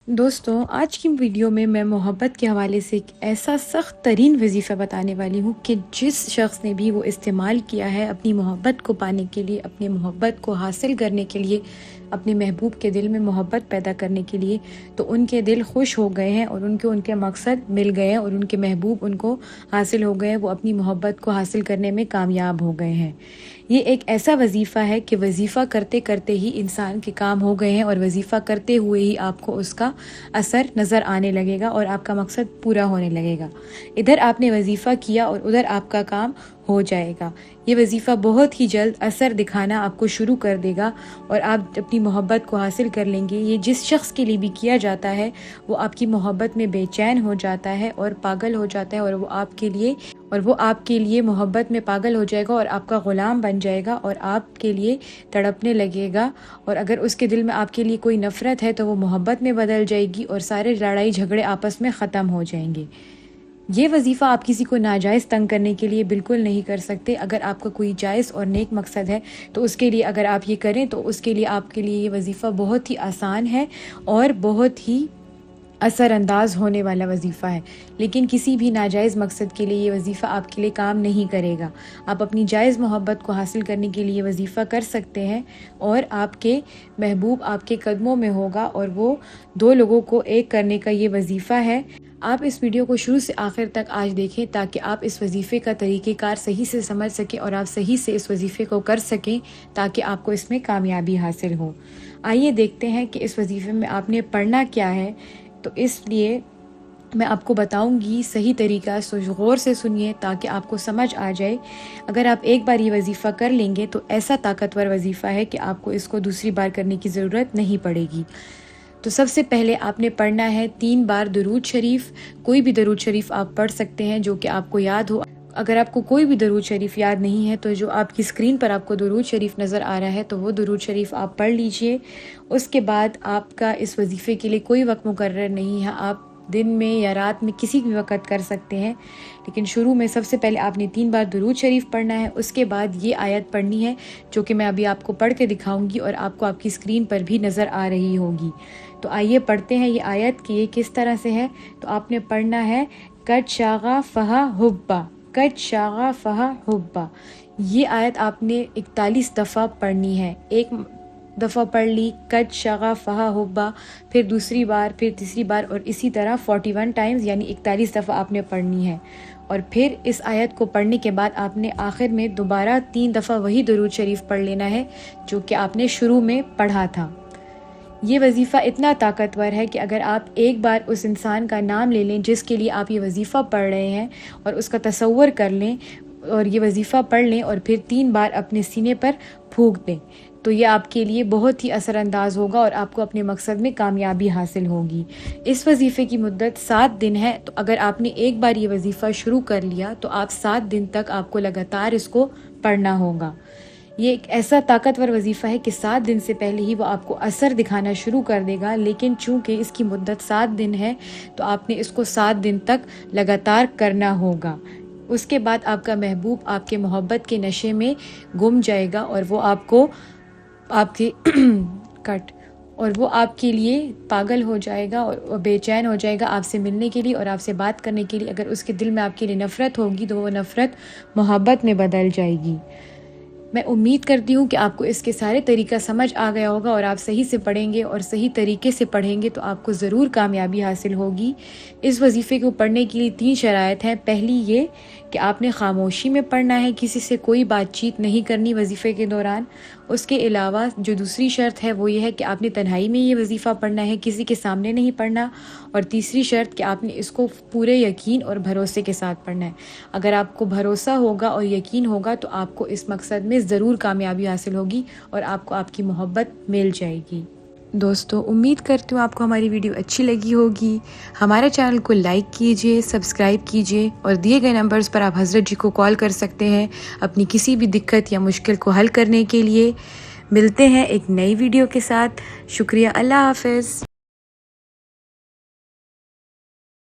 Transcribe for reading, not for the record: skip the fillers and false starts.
دوستوں، آج کی ویڈیو میں محبت کے حوالے سے ایک ایسا سخت ترین وظیفہ بتانے والی ہوں کہ جس شخص نے بھی وہ استعمال کیا ہے اپنی محبت کو پانے کے لیے، اپنی محبت کو حاصل کرنے کے لیے، اپنے محبوب کے دل میں محبت پیدا کرنے کے لیے، تو ان کے دل خوش ہو گئے ہیں اور ان کے مقصد مل گئے ہیں اور ان کے محبوب ان کو حاصل ہو گئے ہیں، وہ اپنی محبت کو حاصل کرنے میں کامیاب ہو گئے ہیں۔ یہ ایک ایسا وظیفہ ہے کہ وظیفہ کرتے کرتے ہی انسان کے کام ہو گئے ہیں اور وظیفہ کرتے ہوئے ہی آپ کو اس کا اثر نظر آنے لگے گا اور آپ کا مقصد پورا ہونے لگے گا۔ ادھر آپ نے وظیفہ کیا اور ادھر آپ کا کام ہو جائے گا۔ یہ وظیفہ بہت ہی جلد اثر دکھانا آپ کو شروع کر دے گا اور آپ اپنی محبت کو حاصل کر لیں گے۔ یہ جس شخص کے لیے بھی کیا جاتا ہے وہ آپ کی محبت میں بے چین ہو جاتا ہے اور پاگل ہو جاتا ہے اور وہ آپ کے لیے محبت میں پاگل ہو جائے گا اور آپ کا غلام بن جائے گا اور آپ کے لیے تڑپنے لگے گا، اور اگر اس کے دل میں آپ کے لیے کوئی نفرت ہے تو وہ محبت میں بدل جائے گی اور سارے لڑائی جھگڑے آپس میں ختم ہو جائیں گے۔ یہ وظیفہ آپ کسی کو ناجائز تنگ کرنے کے لیے بالکل نہیں کر سکتے۔ اگر آپ کا کوئی جائز اور نیک مقصد ہے تو اس کے لیے اگر آپ یہ کریں تو اس کے لیے آپ کے لیے یہ وظیفہ بہت ہی آسان ہے اور بہت ہی اثر انداز ہونے والا وظیفہ ہے، لیکن کسی بھی ناجائز مقصد کے لیے یہ وظیفہ آپ کے لیے کام نہیں کرے گا۔ آپ اپنی جائز محبت کو حاصل کرنے کے لیے یہ وظیفہ کر سکتے ہیں اور آپ کے محبوب آپ کے قدموں میں ہوگا اور وہ دو لوگوں کو ایک کرنے کا یہ وظیفہ ہے۔ آپ اس ویڈیو کو شروع سے آخر تک آج دیکھیں تاکہ آپ اس وظیفے کا طریقہ کار صحیح سے سمجھ سکیں اور آپ صحیح سے اس وظیفے کو کر سکیں تاکہ آپ کو اس میں کامیابی حاصل ہو۔ آئیے دیکھتے ہیں کہ اس وظیفے میں آپ نے پڑھنا کیا ہے۔ تو اس لیے میں آپ کو بتاؤں گی صحیح طریقہ، غور سے سنیے تاکہ آپ کو سمجھ آ جائے۔ اگر آپ ایک بار یہ وظیفہ کر لیں گے تو ایسا طاقتور وظیفہ ہے کہ آپ کو اس کو دوسری بار کرنے کی ضرورت نہیں پڑے گی۔ تو سب سے پہلے آپ نے پڑھنا ہے 3 بار درود شریف۔ کوئی بھی درود شریف آپ پڑھ سکتے ہیں جو کہ آپ کو یاد ہو۔ اگر آپ کو کوئی بھی درود شریف یاد نہیں ہے تو جو آپ کی اسکرین پر آپ کو درود شریف نظر آ رہا ہے تو وہ درود شریف آپ پڑھ لیجئے۔ اس کے بعد آپ کا اس وظیفے کے لیے کوئی وقت مقرر نہیں ہے، آپ دن میں یا رات میں کسی بھی وقت کر سکتے ہیں، لیکن شروع میں سب سے پہلے آپ نے 3 بار درود شریف پڑھنا ہے۔ اس کے بعد یہ آیت پڑھنی ہے جو کہ میں ابھی آپ کو پڑھ کے دکھاؤں گی اور آپ کو آپ کی اسکرین پر بھی نظر آ رہی ہوگی۔ تو آئیے پڑھتے ہیں یہ آیت کہ یہ کس طرح سے ہے۔ تو آپ نے پڑھنا ہے قد شغفہ حبا، قد شغفہ حبا۔ یہ آیت آپ نے 41 دفعہ پڑھنی ہے۔ ایک دفعہ پڑھ لی قد شغفہ حبا، پھر دوسری بار، پھر تیسری بار، اور اسی طرح 41 ٹائمز یعنی 41 دفعہ آپ نے پڑھنی ہے۔ اور پھر اس آیت کو پڑھنے کے بعد آپ نے آخر میں دوبارہ 3 دفعہ وہی درود شریف پڑھ لینا ہے جو کہ آپ نے شروع میں پڑھا تھا۔ یہ وظیفہ اتنا طاقتور ہے کہ اگر آپ ایک بار اس انسان کا نام لے لیں جس کے لیے آپ یہ وظیفہ پڑھ رہے ہیں اور اس کا تصور کر لیں اور یہ وظیفہ پڑھ لیں اور پھر 3 بار اپنے سینے پر پھونک دیں تو یہ آپ کے لیے بہت ہی اثر انداز ہوگا اور آپ کو اپنے مقصد میں کامیابی حاصل ہوگی۔ اس وظیفے کی مدت 7 دن ہے، تو اگر آپ نے ایک بار یہ وظیفہ شروع کر لیا تو آپ 7 دن تک آپ کو لگاتار اس کو پڑھنا ہوگا۔ یہ ایک ایسا طاقتور وظیفہ ہے کہ 7 دن سے پہلے ہی وہ آپ کو اثر دکھانا شروع کر دے گا، لیکن چونکہ اس کی مدت 7 دن ہے تو آپ نے اس کو 7 دن تک لگاتار کرنا ہوگا۔ اس کے بعد آپ کا محبوب آپ کے محبت کے نشے میں گم جائے گا اور وہ آپ کے لیے پاگل ہو جائے گا اور بے چین ہو جائے گا آپ سے ملنے کے لیے اور آپ سے بات کرنے کے لیے۔ اگر اس کے دل میں آپ کے لیے نفرت ہوگی تو وہ نفرت محبت میں بدل جائے گی۔ میں امید کرتی ہوں کہ آپ کو اس کے سارے طریقہ سمجھ آ گیا ہوگا اور آپ صحیح سے پڑھیں گے اور صحیح طریقے سے پڑھیں گے تو آپ کو ضرور کامیابی حاصل ہوگی۔ اس وظیفے کو پڑھنے کے لیے 3 شرائط ہیں۔ پہلی یہ کہ آپ نے خاموشی میں پڑھنا ہے، کسی سے کوئی بات چیت نہیں کرنی وظیفے کے دوران۔ اس کے علاوہ جو دوسری شرط ہے وہ یہ ہے کہ آپ نے تنہائی میں یہ وظیفہ پڑھنا ہے، کسی کے سامنے نہیں پڑھنا۔ اور تیسری شرط کہ آپ نے اس کو پورے یقین اور بھروسے کے ساتھ پڑھنا ہے۔ اگر آپ کو بھروسہ ہوگا اور یقین ہوگا تو آپ کو اس مقصد میں ضرور کامیابی حاصل ہوگی اور آپ کو آپ کی محبت مل جائے گی۔ دوستو، امید کرتی ہوں آپ کو ہماری ویڈیو اچھی لگی ہوگی۔ ہمارے چینل کو لائک کیجئے، سبسکرائب کیجئے اور دیے گئے نمبرز پر آپ حضرت جی کو کال کر سکتے ہیں اپنی کسی بھی دقت یا مشکل کو حل کرنے کے لیے۔ ملتے ہیں ایک نئی ویڈیو کے ساتھ۔ شکریہ، اللہ حافظ۔